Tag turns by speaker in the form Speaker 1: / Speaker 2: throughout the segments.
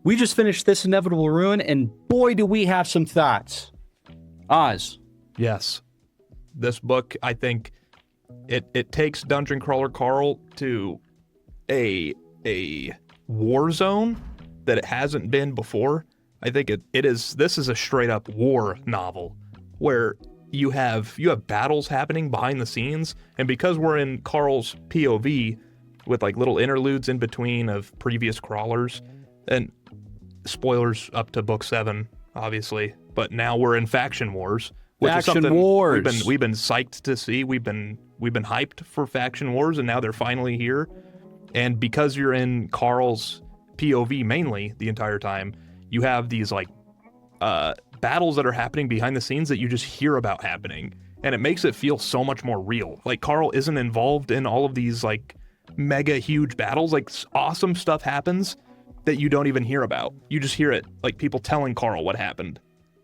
Speaker 1: We just finished This Inevitable Ruin, and boy, do we have some thoughts. Oz.
Speaker 2: Yes. This book, I think, it takes Dungeon Crawler Carl to a war zone that it hasn't been before. I think this is a straight up war novel where you have battles happening behind the scenes, and because we're in Carl's POV with like little interludes in between of previous crawlers, and spoilers up to book 7, obviously, but now we're in faction wars, which is something we've been psyched to see. We've been hyped for faction wars, and now they're finally here. And because you're in Carl's POV mainly the entire time, you have these like battles that are happening behind the scenes that you just hear about happening, and it makes it feel so much more real. Like Carl isn't involved in all of these like mega huge battles. Like awesome stuff happens that you don't even hear about. You just hear it, like people telling Carl what happened.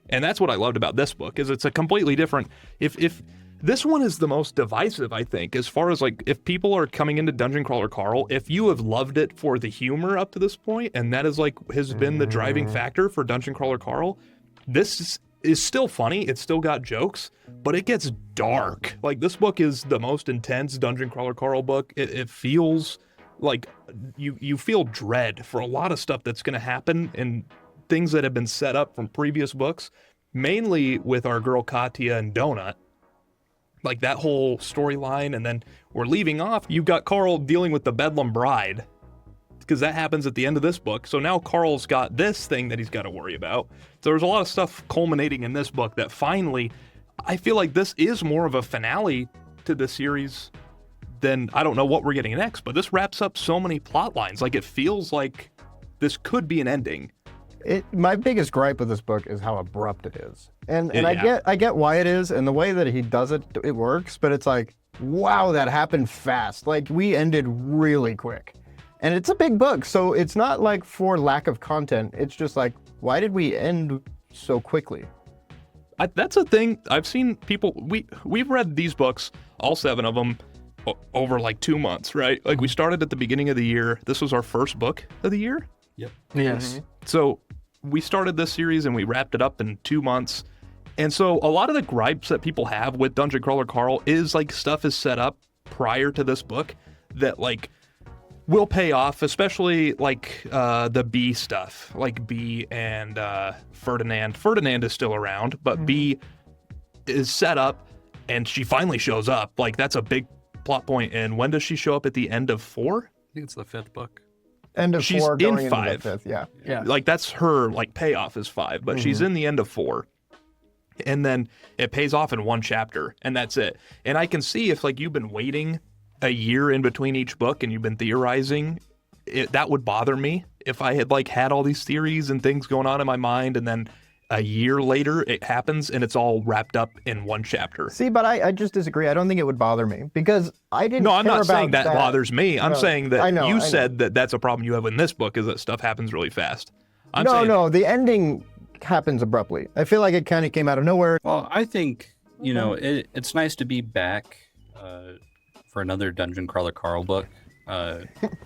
Speaker 2: And that's what I loved about this book, is it's a completely different, if this one is the most divisive, I think, as far as like, if people are coming into Dungeon Crawler Carl, if you have loved it for the humor up to this point, and that is like, has been the driving factor for Dungeon Crawler Carl, this is still funny, it's still got jokes, but it gets dark. Like this book is the most intense Dungeon Crawler Carl book. It feels like you feel dread for a lot of stuff that's going to happen and things that have been set up from previous books, mainly with our girl Katya and Donut, like that whole storyline. And then we're leaving off, you've got Carl dealing with the Bedlam Bride, because that happens at the end of this book. So now Carl's got this thing that he's got to worry about. So there's a lot of stuff culminating in this book that finally, I feel like this is more of a finale to the series than, I don't know what we're getting next, but this wraps up so many plot lines. Like it feels like this could be an ending.
Speaker 3: My biggest gripe with this book is how abrupt it is. And I get why it is, and the way that he does it, it works, but it's like, wow, that happened fast. Like we ended really quick. And it's a big book, so it's not like for lack of content. It's just like, why did we end so quickly?
Speaker 2: That's a thing. I've seen people, we've read these books, all 7 of them, over like 2 months, right? Like we started at the beginning of the year. This was our first book of the year.
Speaker 1: Yep. Yes.
Speaker 2: Mm-hmm. So we started this series and we wrapped it up in 2 months. And so a lot of the gripes that people have with Dungeon Crawler Carl is like stuff is set up prior to this book that like will pay off, especially like the B stuff, like B and Ferdinand. Ferdinand is still around, but B is set up and she finally shows up. Like that's a big plot point. And when does she show up? At the end of 4?
Speaker 4: I think it's the 5th book.
Speaker 3: End of
Speaker 2: she's
Speaker 3: 4 going
Speaker 2: in 5.
Speaker 3: into the 5th, yeah.
Speaker 2: Like that's her like payoff is 5, but she's in the end of 4. And then it pays off in 1 chapter, and that's it. And I can see if like you've been waiting a year in between each book and you've been theorizing, that would bother me if I had like had all these theories and things going on in my mind, and then a year later it happens and it's all wrapped up in 1 chapter.
Speaker 3: See, but I just disagree. I don't think it would bother me because I didn't.
Speaker 2: No, I'm
Speaker 3: care
Speaker 2: not
Speaker 3: about
Speaker 2: saying that bothers me. I'm saying that you said that that's a problem you have in this book, is that stuff happens really fast.
Speaker 3: No, the ending happens abruptly. I feel like it kind of came out of nowhere.
Speaker 1: Well, I think, you know, it's nice to be back for another Dungeon Crawler Carl book.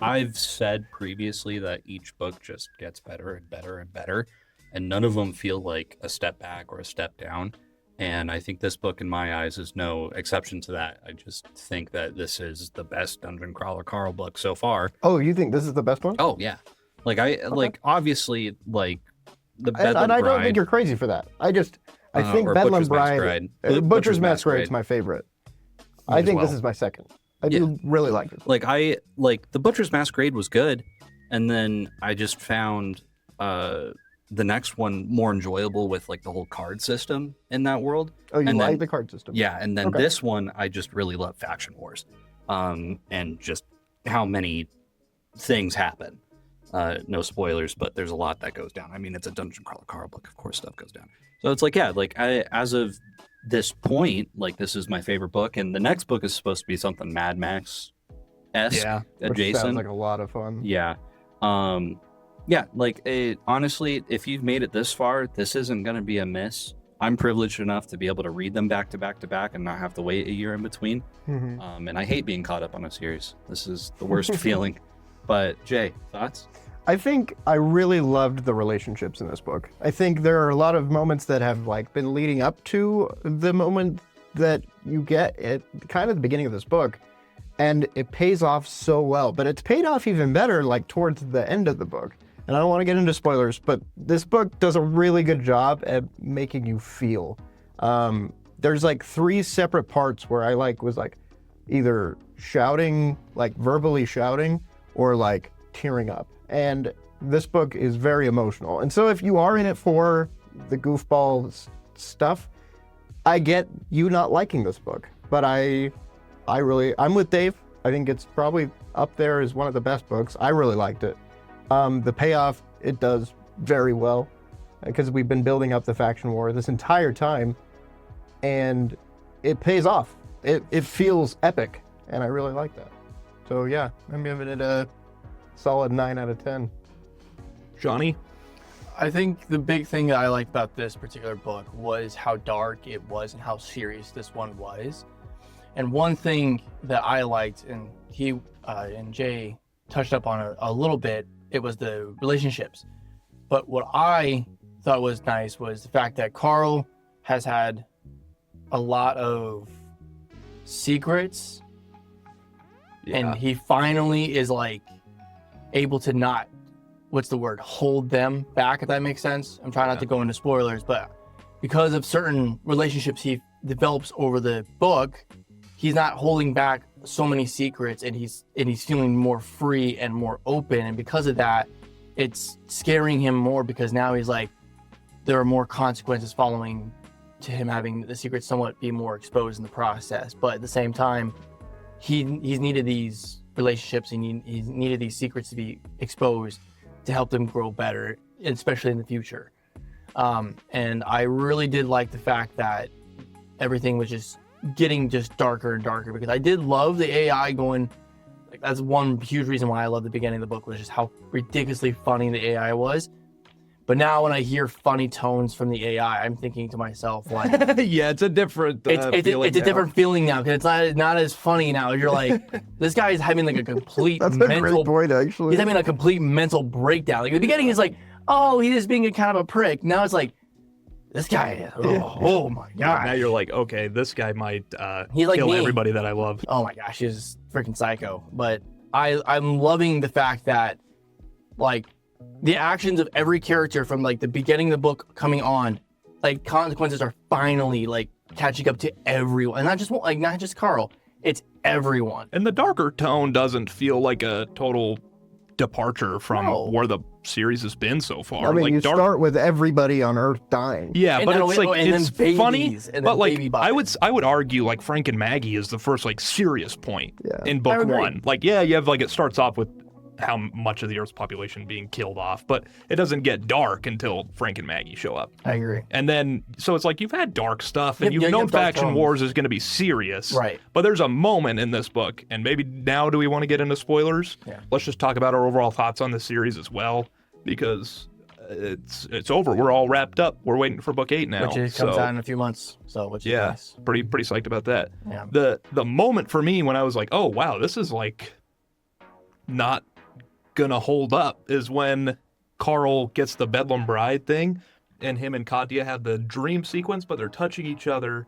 Speaker 1: I've said previously that each book just gets better and better and better, and none of them feel like a step back or a step down. And I think this book, in my eyes, is no exception to that. I just think that this is the best Dungeon Crawler Carl book so far.
Speaker 3: Oh, you think this is the best one?
Speaker 1: Oh, yeah. Like, like, obviously, like, the Bedlam Bride.
Speaker 3: And I don't think you're crazy for that. I think Bedlam Bride, Butcher's Masquerade is my favorite. I think this is my second. I do really like it.
Speaker 1: Like, the Butcher's Masquerade was good, and then I just found the next one more enjoyable with like the whole card system in that world.
Speaker 3: Oh, you like the card system?
Speaker 1: Yeah, and then this one, I just really love Faction Wars, and just how many things happen. No spoilers, but there's a lot that goes down. I mean, it's a Dungeon Crawler Carl book, of course stuff goes down. So it's like, yeah, like as of this point, like this is my favorite book, and the next book is supposed to be something Mad Max-esque, adjacent.
Speaker 3: Which sounds like a lot of fun.
Speaker 1: Yeah. Yeah, like, honestly, if you've made it this far, this isn't going to be a miss. I'm privileged enough to be able to read them back to back to back and not have to wait a year in between. And I hate being caught up on a series. This is the worst feeling. But, Jay, thoughts?
Speaker 3: I think I really loved the relationships in this book. I think there are a lot of moments that have like been leading up to the moment that you get at kind of the beginning of this book, and it pays off so well. But it's paid off even better like towards the end of the book. And I don't want to get into spoilers, but this book does a really good job at making you feel. There's like 3 separate parts where I was either shouting, like verbally shouting, or like tearing up. And this book is very emotional. And so if you are in it for the goofball stuff, I get you not liking this book. But I'm with Dave. I think it's probably up there as one of the best books. I really liked it. The payoff, it does very well because we've been building up the faction war this entire time, and it pays off. It feels epic, and I really like that. So yeah, I'm giving it a solid 9 out of 10.
Speaker 2: Johnny?
Speaker 4: I think the big thing that I liked about this particular book was how dark it was and how serious this one was. And one thing that I liked, and he and Jay touched up on a little bit, it was the relationships. But what I thought was nice was the fact that Carl has had a lot of secrets, and he finally is like able to not, hold them back, if that makes sense. I'm trying not to go into spoilers, but because of certain relationships he develops over the book, he's not holding back so many secrets, and he's feeling more free and more open. And because of that, it's scaring him more, because now he's like, there are more consequences following to him having the secrets somewhat be more exposed in the process. But at the same time, he's needed these relationships, and he's needed these secrets to be exposed to help them grow better, especially in the future. And I really did like the fact that everything was just getting just darker and darker, because I did love the AI going, like, that's one huge reason why I love the beginning of the book, was just how ridiculously funny the AI was. But now when I hear funny tones from the AI, I'm thinking to myself, like,
Speaker 2: yeah, it's a different
Speaker 4: it's a different feeling now, because it's not as funny now. You're like, this guy is having like a complete
Speaker 3: That's
Speaker 4: mental,
Speaker 3: a great point, actually.
Speaker 4: he's having a complete mental breakdown. Like, at the beginning, he's like, oh, he's just being a kind of a prick. Now it's like, this guy, oh my god.
Speaker 2: Now you're like, okay, this guy might
Speaker 4: He's like
Speaker 2: kill
Speaker 4: me.
Speaker 2: everybody that I love.
Speaker 4: Oh my gosh, he's freaking psycho. But I'm loving the fact that, like, the actions of every character from like the beginning of the book coming on, like, consequences are finally like catching up to everyone, and not just Carl. It's everyone.
Speaker 2: And the darker tone doesn't feel like a total departure from where the series has been so far.
Speaker 3: I mean,
Speaker 2: like,
Speaker 3: you start with everybody on Earth dying.
Speaker 2: Yeah,
Speaker 4: And
Speaker 2: but
Speaker 4: then
Speaker 2: it's
Speaker 4: wait,
Speaker 2: like,
Speaker 4: and
Speaker 2: it's
Speaker 4: then
Speaker 2: funny,
Speaker 4: babies, and then
Speaker 2: but like
Speaker 4: baby
Speaker 2: I
Speaker 4: bodies.
Speaker 2: would argue like Frank and Maggie is the first like serious point in
Speaker 4: I
Speaker 2: book
Speaker 4: agree.
Speaker 2: 1. Like, yeah, you have like, it starts off with how much of the Earth's population being killed off, but it doesn't get dark until Frank and Maggie show up.
Speaker 4: I agree.
Speaker 2: And then, so it's like, you've had dark stuff, and
Speaker 4: Yep,
Speaker 2: you've known
Speaker 4: dark
Speaker 2: Faction
Speaker 4: tones.
Speaker 2: Wars is going to be serious.
Speaker 4: Right.
Speaker 2: But there's a moment in this book, and maybe now do we want to get into spoilers?
Speaker 4: Yeah.
Speaker 2: Let's just talk about our overall thoughts on the series as well, because it's over. We're all wrapped up. We're waiting for book 8 now.
Speaker 4: Which comes out in a few months, which is
Speaker 2: Yeah,
Speaker 4: nice.
Speaker 2: pretty psyched about that.
Speaker 4: Yeah.
Speaker 2: The moment for me when I was like, oh wow, this is like not gonna hold up, is when Carl gets the Bedlam Bride thing, and him and Katya have the dream sequence, but they're touching each other,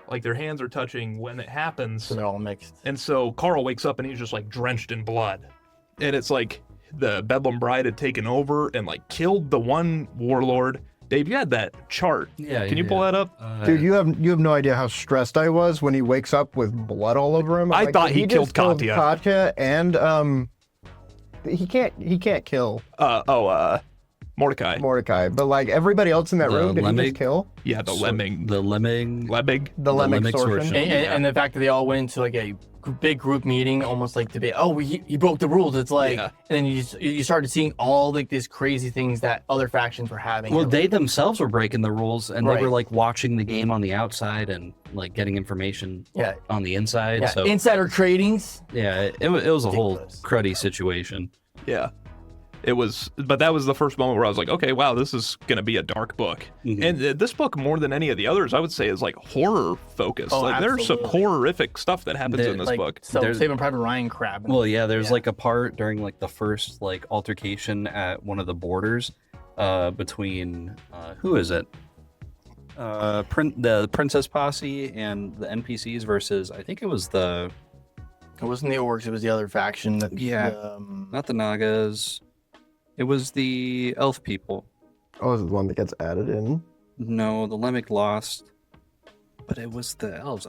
Speaker 2: like their hands are touching when it happens.
Speaker 4: So they're all mixed.
Speaker 2: And so Carl wakes up and he's just like drenched in blood. And it's like the Bedlam Bride had taken over and like killed the one warlord. Dave, you had that chart.
Speaker 1: Yeah.
Speaker 2: Can you pull that up?
Speaker 3: Dude, you have no idea how stressed I was when he wakes up with blood all over him.
Speaker 2: I thought he
Speaker 3: just
Speaker 2: killed Katya.
Speaker 3: Katya, and he can't kill
Speaker 2: Mordecai.
Speaker 3: Mordecai, but like everybody else in that
Speaker 1: The
Speaker 3: room, did he
Speaker 1: Lemig?
Speaker 3: just kill?
Speaker 2: Yeah, the Lemming.
Speaker 1: The Lemming.
Speaker 2: Lebig.
Speaker 3: The Lemig
Speaker 1: Sortion.
Speaker 3: Sortion.
Speaker 4: And the fact that they all went into like a big group meeting, almost like debate. Oh, he broke the rules. It's like,
Speaker 2: Yeah.
Speaker 4: and then you started seeing all like these crazy things that other factions were having.
Speaker 1: Well, they themselves were breaking the rules, and
Speaker 4: Right.
Speaker 1: they were like watching the game on the outside and like getting information
Speaker 4: yeah,
Speaker 1: on the inside.
Speaker 4: yeah.
Speaker 1: So
Speaker 4: Insider tradings.
Speaker 1: yeah, it was a whole
Speaker 4: Ridiculous.
Speaker 1: cruddy situation.
Speaker 2: Yeah. but that was the first moment where I was like, okay, wow, this is going to be a dark book.
Speaker 1: Mhm.
Speaker 2: And this book, more than any of the others, I would say is like horror focused.
Speaker 4: Oh,
Speaker 2: Like there's some
Speaker 4: absolutely.
Speaker 2: horrific stuff that happens in this
Speaker 4: like
Speaker 2: book.
Speaker 4: so
Speaker 1: There's-
Speaker 4: Saving Private Ryan crap.
Speaker 1: Well, yeah, there's
Speaker 4: Yeah.
Speaker 1: like a part during like the first like altercation at one of the borders between who is it? The Princess Posse and the NPCs versus I think it was the
Speaker 4: It wasn't the orcs, it was the other faction. That,
Speaker 1: Yeah. not the Nagas. It was the elf people.
Speaker 3: Oh, is it the one that gets added in?
Speaker 1: No, the Lemmic lost. But it was the elves.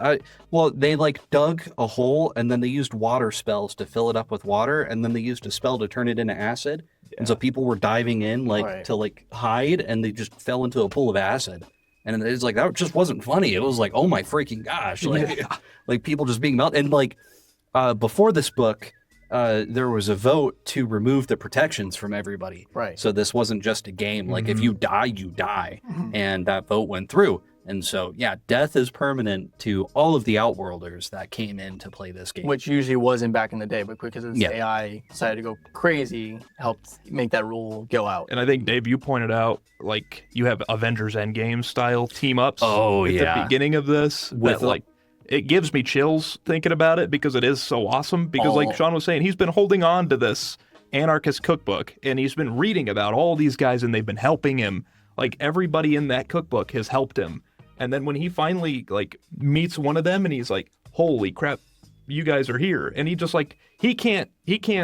Speaker 1: They like dug a hole and then they used water spells to fill it up with water and then they used a spell to turn it into acid. And so people were diving in
Speaker 4: Right.
Speaker 1: to like hide and they just fell into a pool of acid. And it's like that just wasn't funny. It was like, oh my freaking gosh. Like like people just being melted. And like before this book, there was a vote to remove the protections from everybody.
Speaker 4: Right.
Speaker 1: So this wasn't just a game. Like if you die, you die. And that vote went through. And so, yeah, death is permanent to all of the Outworlders that came in to play this game.
Speaker 4: Which usually wasn't back in the day, but because its
Speaker 1: Yeah.
Speaker 4: AI decided to go crazy, helped make that rule go out.
Speaker 2: And I think, Dave, you pointed out, like, you have Avengers Endgame style team ups
Speaker 1: Oh,
Speaker 2: at
Speaker 1: yeah.
Speaker 2: the beginning of this.
Speaker 1: With,
Speaker 2: That, like, it gives me chills thinking about it because it is so awesome. Because, like Sean was saying, he's been holding on to this anarchist cookbook and he's been reading about all these guys and they've been helping him. Like, everybody in that cookbook has helped him. And then when he finally, like, meets one of them and he's like, holy crap, you guys are here. And he just, like, he can't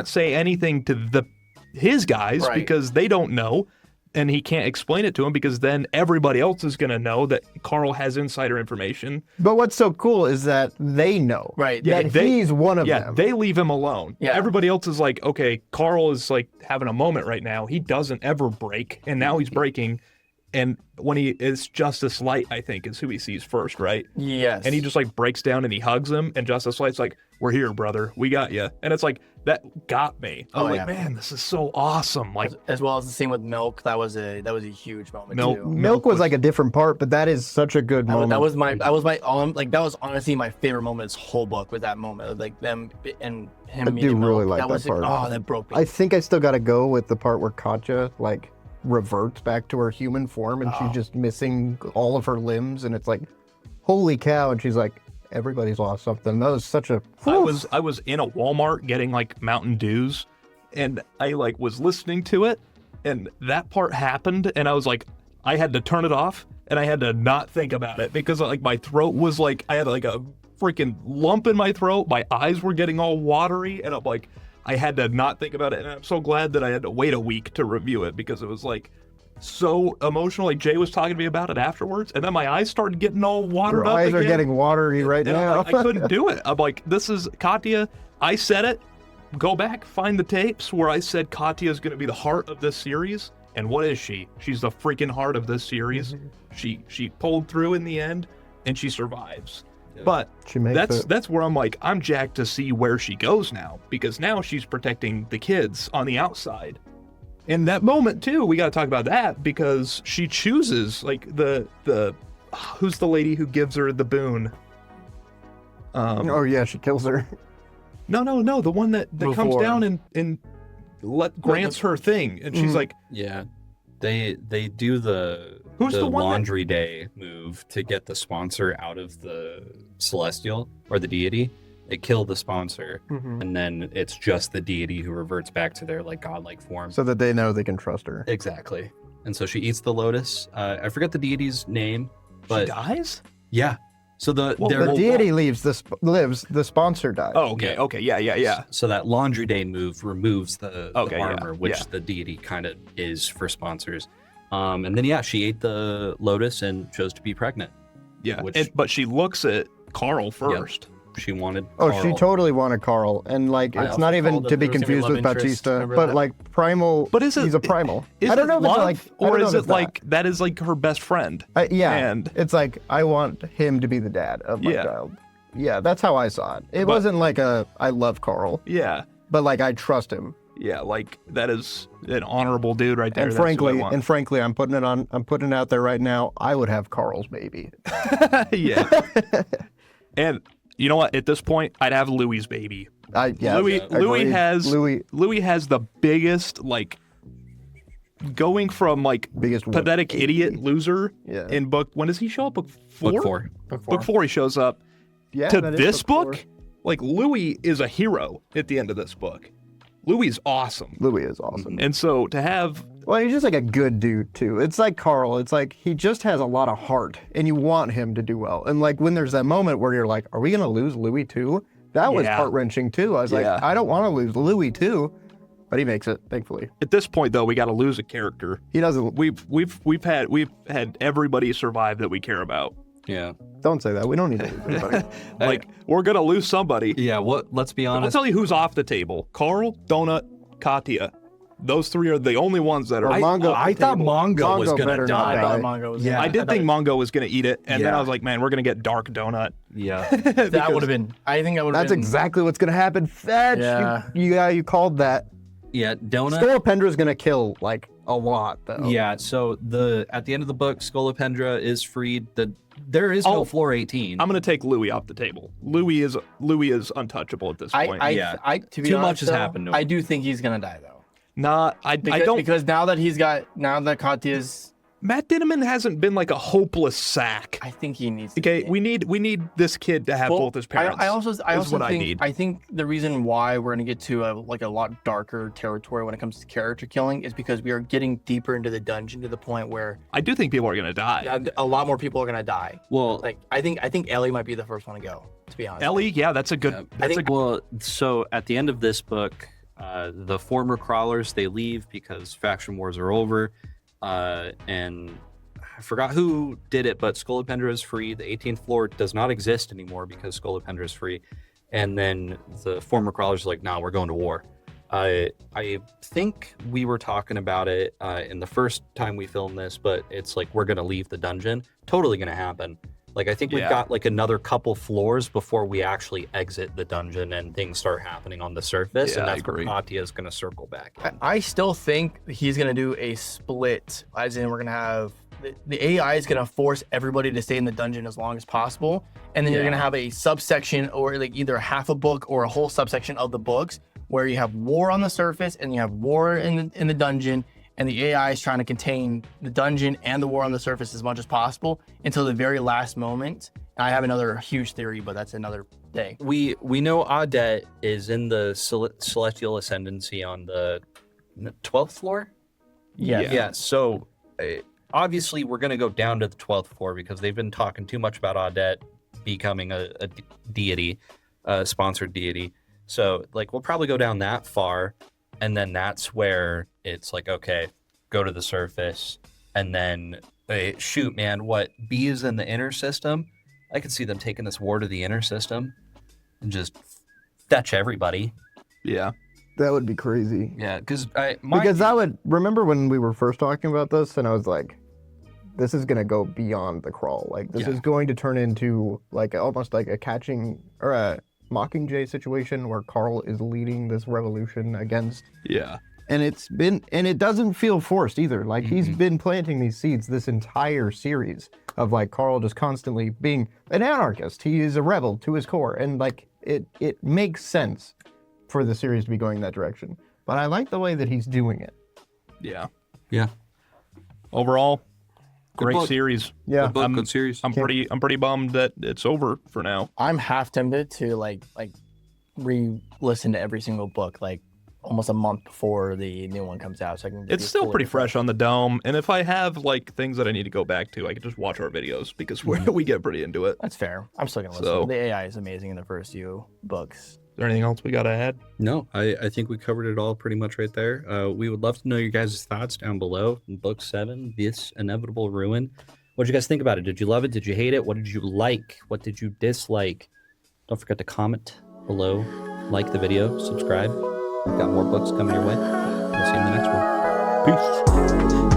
Speaker 2: say anything to his guys
Speaker 4: Right.
Speaker 2: because they don't know. And he can't explain it to him because then everybody else is going to know that Carl has insider information.
Speaker 3: But what's so cool is that they know.
Speaker 4: Right.
Speaker 2: Yeah,
Speaker 3: That
Speaker 2: they-
Speaker 3: he's one of
Speaker 2: Yeah,
Speaker 3: them.
Speaker 2: they leave him alone.
Speaker 4: Yeah.
Speaker 2: Everybody else is like, okay, Carl is like having a moment right now. He doesn't ever break. And now he's breaking. And when he is Justice Light, I think, is who he sees first, right?
Speaker 4: Yes.
Speaker 2: And he just like breaks down and he hugs him. And Justice Light's like, we're here, brother. We got you. And it's like, that got me. I'm
Speaker 4: Oh,
Speaker 2: like,
Speaker 4: yeah.
Speaker 2: man, this is so awesome. Like,
Speaker 4: as well as the scene with Milk, that was a huge moment
Speaker 2: Milk-
Speaker 4: too.
Speaker 3: Milk was like a different part, but that is such a good moment.
Speaker 4: That was honestly my favorite moment of this whole book, was that moment of like them and him
Speaker 3: I
Speaker 4: meeting
Speaker 3: do really
Speaker 4: Milk.
Speaker 3: like
Speaker 4: that
Speaker 3: that
Speaker 4: was
Speaker 3: part.
Speaker 4: Oh, that broke me.
Speaker 3: I think I still got to go with the part where Katja like reverts back to her human form and
Speaker 4: Oh.
Speaker 3: she's just missing all of her limbs and it's like, holy cow! And she's like, everybody's lost something. That was such a.
Speaker 2: I was in a Walmart getting like Mountain Dews, and I like was listening to it, and that part happened, and I was like, I had to turn it off, and I had to not think about it because like my throat was like I had like a freaking lump in my throat, my eyes were getting all watery, and I'm like, I had to not think about it, and I'm so glad that I had to wait a week to review it because it was like so emotional. Like Jay was talking to me about it afterwards, and then my eyes started getting all watered
Speaker 3: Your
Speaker 2: up.
Speaker 3: eyes are
Speaker 2: again.
Speaker 3: getting watery right
Speaker 2: And I'm
Speaker 3: now.
Speaker 2: like, I couldn't do it. I'm like, this is Katya. I said it. Go back, find the tapes where I said Katya is going to be the heart of this series. And what is she? She's the freaking heart of this series. She pulled through in the end, and she survives. But
Speaker 3: She makes it.
Speaker 2: that's where I'm like, I'm jacked to see where she goes now, because now she's protecting the kids on the outside. In that moment too, we got to talk about that because she chooses like the who's the lady who gives her the boon.
Speaker 3: Oh yeah, she kills her.
Speaker 2: No, the one that comes
Speaker 4: Before.
Speaker 2: down and grants her thing, and she's
Speaker 3: Mhm.
Speaker 2: like,
Speaker 1: Yeah, they do the
Speaker 2: Who's the one that-
Speaker 1: laundry day move to get the sponsor out of the celestial or the deity. They kill the sponsor, and then it's just the deity who reverts back to their like godlike form.
Speaker 3: So that they know they can trust her.
Speaker 1: Exactly. And so she eats the lotus. I forget the deity's name,
Speaker 2: she
Speaker 1: but
Speaker 2: dies.
Speaker 1: yeah. So
Speaker 2: Well,
Speaker 3: The deity lives. The sponsor dies.
Speaker 2: Oh, okay,
Speaker 1: Yeah.
Speaker 2: okay, yeah.
Speaker 1: So that laundry day move removes the
Speaker 2: Okay, yeah,
Speaker 1: armor, which
Speaker 2: yeah.
Speaker 1: the deity kind of is for sponsors. And then she ate the lotus and chose to be pregnant.
Speaker 2: Yeah,
Speaker 1: Which-
Speaker 2: but she looks at Carl first.
Speaker 1: She wanted.
Speaker 3: Oh,
Speaker 1: Carl.
Speaker 3: she totally wanted Carl, and like
Speaker 4: I
Speaker 3: it's
Speaker 4: also
Speaker 3: not even
Speaker 4: called
Speaker 3: to
Speaker 4: him
Speaker 3: be
Speaker 4: the Rosie
Speaker 3: confused
Speaker 4: love
Speaker 3: with
Speaker 4: interest.
Speaker 3: Batista,
Speaker 4: Remember
Speaker 3: but
Speaker 4: that?
Speaker 3: like Primal.
Speaker 2: But is it?
Speaker 3: He's a Primal.
Speaker 2: Is
Speaker 3: I don't
Speaker 2: it
Speaker 3: know if
Speaker 2: love,
Speaker 3: it's like, I
Speaker 2: or
Speaker 3: don't know
Speaker 2: is
Speaker 3: if
Speaker 2: it
Speaker 3: it's that.
Speaker 2: like that is like her best friend?
Speaker 3: Yeah,
Speaker 2: and-
Speaker 3: it's like I want him to be the dad of my
Speaker 2: Yeah.
Speaker 3: child. Yeah, that's how I saw it. It
Speaker 2: But-
Speaker 3: wasn't like a I love Carl,
Speaker 2: Yeah,
Speaker 3: but like I trust him.
Speaker 2: yeah, like that is an honorable dude right there.
Speaker 3: And
Speaker 2: That's who I
Speaker 3: frankly,
Speaker 2: want.
Speaker 3: I'm putting it out there right now. I would have Carl's baby.
Speaker 2: yeah. And you know what? At this point, I'd have Louis's baby.
Speaker 3: Yeah,
Speaker 2: Louis
Speaker 3: agreed.
Speaker 2: has
Speaker 3: Louis.
Speaker 2: Louis has the biggest like going from like
Speaker 3: Biggest whoop.
Speaker 2: pathetic idiot loser
Speaker 3: Yeah.
Speaker 2: in book. When does he show up? Book 4?
Speaker 1: Book 4.
Speaker 2: Book 4 he shows up.
Speaker 3: Yeah,
Speaker 2: To
Speaker 3: that is
Speaker 2: this
Speaker 3: book
Speaker 2: book,
Speaker 3: 4.
Speaker 2: like Louis is a hero at the end of this book. Louis is awesome.
Speaker 3: Louis is awesome.
Speaker 2: And so to have
Speaker 3: Well, he's just like a good dude too. It's like Carl. It's like he just has a lot of heart, and you want him to do well. And like when there's that moment where you're like, "Are we gonna lose Louis too?" That was
Speaker 2: Yeah.
Speaker 3: heart wrenching too. I was
Speaker 2: Yeah.
Speaker 3: like, "I don't want to lose Louis too," but he makes it. Thankfully,
Speaker 2: at this point though, we got to lose a character.
Speaker 3: he doesn't.
Speaker 2: We've had everybody survive that we care about.
Speaker 1: Yeah.
Speaker 3: Don't say that. We don't need to lose anybody.
Speaker 2: Like we're gonna lose somebody.
Speaker 1: Yeah. Let's be
Speaker 2: I'll
Speaker 1: honest.
Speaker 2: tell you who's off the table: Carl, Donut, Katya. Those 3 are the only ones that are.
Speaker 3: Well, Mongo-
Speaker 1: I thought Mongo was
Speaker 3: Mongo
Speaker 1: gonna
Speaker 3: better not
Speaker 4: I
Speaker 1: die.
Speaker 4: thought
Speaker 3: die.
Speaker 4: Mongo was.
Speaker 1: Yeah.
Speaker 2: I did think Mongo was gonna eat it, and then
Speaker 1: Yeah.
Speaker 2: I was like, man, we're gonna get Dark Donut.
Speaker 1: Yeah.
Speaker 4: that would have been. I think that would have
Speaker 3: That's
Speaker 4: been.
Speaker 3: exactly what's gonna happen. Fetch.
Speaker 4: Yeah.
Speaker 3: You called that.
Speaker 1: Yeah. Donut.
Speaker 3: Scolopendra gonna kill like a lot though.
Speaker 1: Yeah. So at the end of the book, Scolopendra is freed. There is no
Speaker 2: Oh,
Speaker 1: floor 18.
Speaker 2: I'm gonna take Louis off the table. Louis is untouchable at this point.
Speaker 1: Yeah.
Speaker 4: To be
Speaker 1: Too
Speaker 4: honest,
Speaker 1: much has
Speaker 4: though,
Speaker 1: happened to him.
Speaker 4: I do think he's gonna die though.
Speaker 2: I
Speaker 4: Because,
Speaker 2: don't.
Speaker 4: because now that Katya's,
Speaker 2: Matt Dinneman hasn't been like a hopeless sack.
Speaker 4: I think he needs. To
Speaker 2: Okay,
Speaker 4: be.
Speaker 2: we need this kid to have
Speaker 4: Well,
Speaker 2: both his parents.
Speaker 4: I also
Speaker 2: is what
Speaker 4: think
Speaker 2: I need.
Speaker 4: think the reason why we're gonna get to a lot darker territory when it comes to character killing is because we are getting deeper into the dungeon to the point where
Speaker 2: I do think people are gonna die.
Speaker 4: a lot more people are gonna die.
Speaker 1: well,
Speaker 4: Like I think Ellie might be the first one to go. To be honest,
Speaker 2: Ellie, yeah, that's a good.
Speaker 1: Yeah.
Speaker 2: That's a good.
Speaker 1: well, so at the end of this book, the former crawlers, they leave because faction wars are over, and I forgot who did it, but Scolopendra is free. The 18th floor does not exist anymore because Scolopendra is free, and then the former crawlers are like, "Nah, we're going to war." I think we were talking about it in the first time we filmed this, but it's like we're gonna leave the dungeon. Totally gonna happen. Like I think we've
Speaker 2: Yeah.
Speaker 1: got like another couple floors before we actually exit the dungeon and things start happening on the surface,
Speaker 2: Yeah,
Speaker 1: and
Speaker 2: I
Speaker 1: that's where
Speaker 2: agree.
Speaker 1: Katya is gonna circle back. in.
Speaker 4: I still think he's gonna do a split, as in we're gonna have the AI is gonna force everybody to stay in the dungeon as long as possible, and then you're
Speaker 1: Yeah.
Speaker 4: gonna have a subsection or like either half a book or a whole subsection of the books where you have war on the surface and you have war in the dungeon, and the AI is trying to contain the dungeon and the war on the surface as much as possible until the very last moment. I have another huge theory, but that's another day.
Speaker 1: We know Audette is in the celestial ascendancy on the 12th floor.
Speaker 4: Yes.
Speaker 1: Yeah. So obviously we're gonna go down to the 12th floor because they've been talking too much about Audette becoming a deity, sponsored deity. So like we'll probably go down that far, and then that's where it's like, okay, go to the surface, and then shoot, man, what B is in the inner system? I could see them taking this war to the inner system and just fetch everybody.
Speaker 2: Yeah.
Speaker 3: That would be crazy.
Speaker 1: Yeah, because
Speaker 3: That would remember when we were first talking about this, and I was like, "This is gonna go beyond the crawl. Like this
Speaker 1: Yeah.
Speaker 3: is going to turn into like almost like a catching or a Mockingjay situation where Carl is leading this revolution against."
Speaker 2: Yeah.
Speaker 3: And it doesn't feel forced either. Like he's been planting these seeds this entire series of like Carl just constantly being an anarchist. He is a rebel to his core, and like it makes sense for the series to be going that direction. But I like the way that he's doing it.
Speaker 2: Yeah.
Speaker 1: Yeah.
Speaker 2: Overall, great
Speaker 1: book.
Speaker 2: series.
Speaker 3: Yeah.
Speaker 1: Good book, good series.
Speaker 2: I'm pretty bummed that it's over for now.
Speaker 4: I'm half tempted to like re-listen to every single book like almost a month before the new one comes out, so I can.
Speaker 2: It's still pretty fresh on the dome, and if I have like things that I need to go back to, I can just watch our videos because we get pretty into it.
Speaker 4: That's fair. I'm still gonna listen.
Speaker 2: So-
Speaker 4: The AI is amazing in the first few books.
Speaker 2: Is there anything else we got to add?
Speaker 1: No, I think we covered it all pretty much right there. We would love to know your guys' thoughts down below in Book 7, This Inevitable Ruin. What did you guys think about it? Did you love it? Did you hate it? What did you like? What did you dislike? Don't forget to comment below, like the video, subscribe. We've got more books coming your way. We'll see you in the next one. Peace.